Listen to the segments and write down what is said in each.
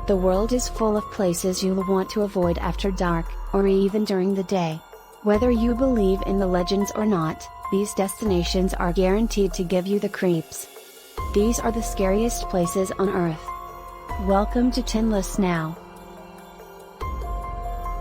The world is full of places you'll want to avoid after dark, or even during the day. Whether you believe in the legends or not, these destinations are guaranteed to give you the creeps. These are the scariest places on Earth. Welcome to 10 Lists Now.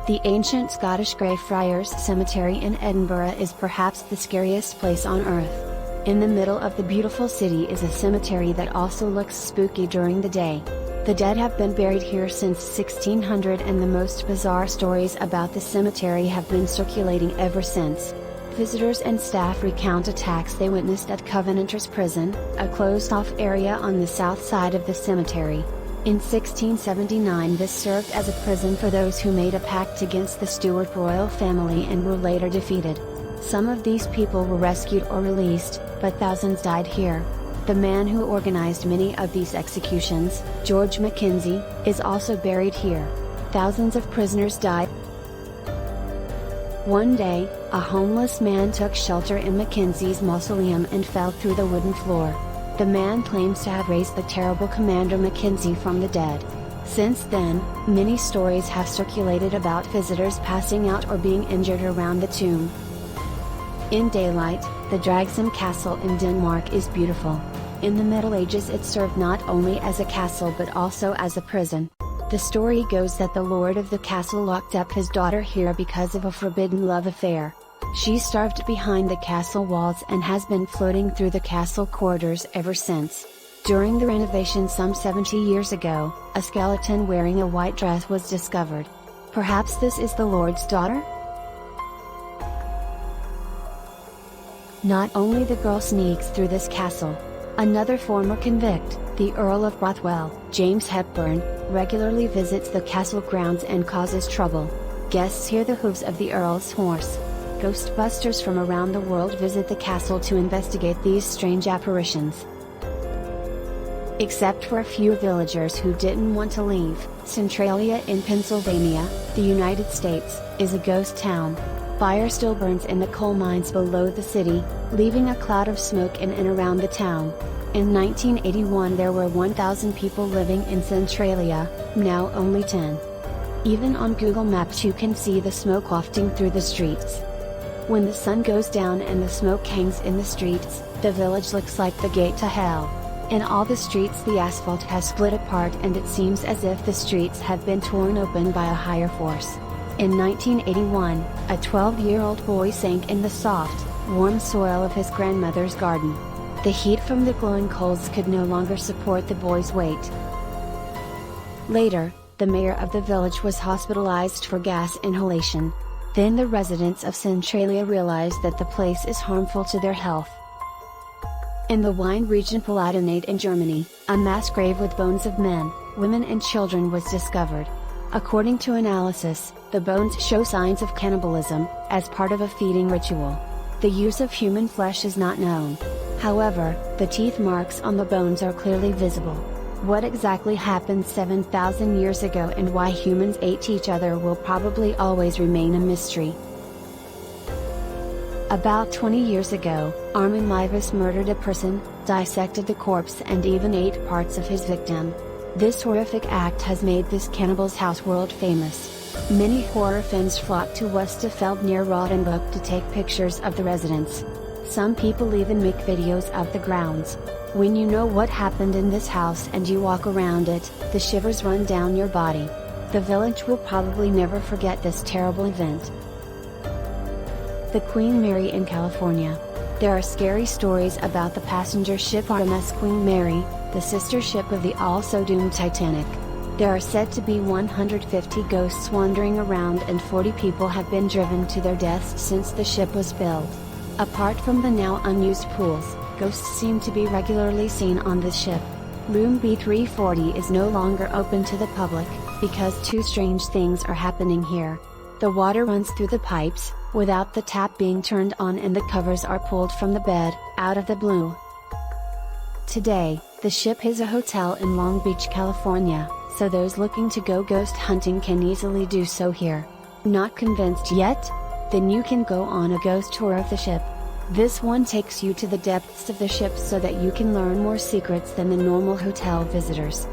The ancient Scottish Greyfriars Cemetery in Edinburgh is perhaps the scariest place on Earth. In the middle of the beautiful city is a cemetery that also looks spooky during the day. The dead have been buried here since 1600 and the most bizarre stories about the cemetery have been circulating ever since. Visitors and staff recount attacks they witnessed at Covenanters Prison, a closed-off area on the south side of the cemetery. In 1679 this served as a prison for those who made a pact against the Stuart royal family and were later defeated. Some of these people were rescued or released, but thousands died here. The man who organized many of these executions, George Mackenzie, is also buried here. Thousands of prisoners died. One day, a homeless man took shelter in Mackenzie's mausoleum and fell through the wooden floor. The man claims to have raised the terrible Commander Mackenzie from the dead. Since then, many stories have circulated about visitors passing out or being injured around the tomb. In daylight, the Dragsund Castle in Denmark is beautiful. In the Middle Ages it served not only as a castle but also as a prison. The story goes that the lord of the castle locked up his daughter here because of a forbidden love affair. She starved behind the castle walls and has been floating through the castle corridors ever since. During the renovation some 70 years ago, a skeleton wearing a white dress was discovered. Perhaps this is the lord's daughter? Not only the girl sneaks through this castle. Another former convict, the Earl of Bothwell, James Hepburn, regularly visits the castle grounds and causes trouble. Guests hear the hooves of the Earl's horse. Ghostbusters from around the world visit the castle to investigate these strange apparitions. Except for a few villagers who didn't want to leave, Centralia in Pennsylvania, the United States, is a ghost town. Fire still burns in the coal mines below the city, leaving a cloud of smoke in and around the town. In 1981 there were 1,000 people living in Centralia, now only 10. Even on Google Maps you can see the smoke wafting through the streets. When the sun goes down and the smoke hangs in the streets, the village looks like the gate to hell. In all the streets the asphalt has split apart and it seems as if the streets have been torn open by a higher force. In 1981, a 12-year-old boy sank in the soft, warm soil of his grandmother's garden. The heat from the glowing coals could no longer support the boy's weight. Later, the mayor of the village was hospitalized for gas inhalation. Then the residents of Centralia realized that the place is harmful to their health. In the wine region Palatinate in Germany, a mass grave with bones of men, women and children was discovered. According to analysis, the bones show signs of cannibalism, as part of a feeding ritual. The use of human flesh is not known. However, the teeth marks on the bones are clearly visible. What exactly happened 7,000 years ago and why humans ate each other will probably always remain a mystery. About 20 years ago, Armin Mivas murdered a person, dissected the corpse and even ate parts of his victim. This horrific act has made this cannibal's house world famous. Many horror fans flock to Westerfeld near Rottenburg to take pictures of the residence. Some people even make videos of the grounds. When you know what happened in this house and you walk around it, the shivers run down your body. The village will probably never forget this terrible event. The Queen Mary in California. There are scary stories about the passenger ship RMS Queen Mary, the sister ship of the also-doomed Titanic. There are said to be 150 ghosts wandering around and 40 people have been driven to their deaths since the ship was built. Apart from the now unused pools, ghosts seem to be regularly seen on the ship. Room B340 is no longer open to the public, because two strange things are happening here. The water runs through the pipes, without the tap being turned on, and the covers are pulled from the bed, out of the blue. Today, the ship is a hotel in Long Beach, California, so those looking to go ghost hunting can easily do so here. Not convinced yet? Then you can go on a ghost tour of the ship. This one takes you to the depths of the ship so that you can learn more secrets than the normal hotel visitors.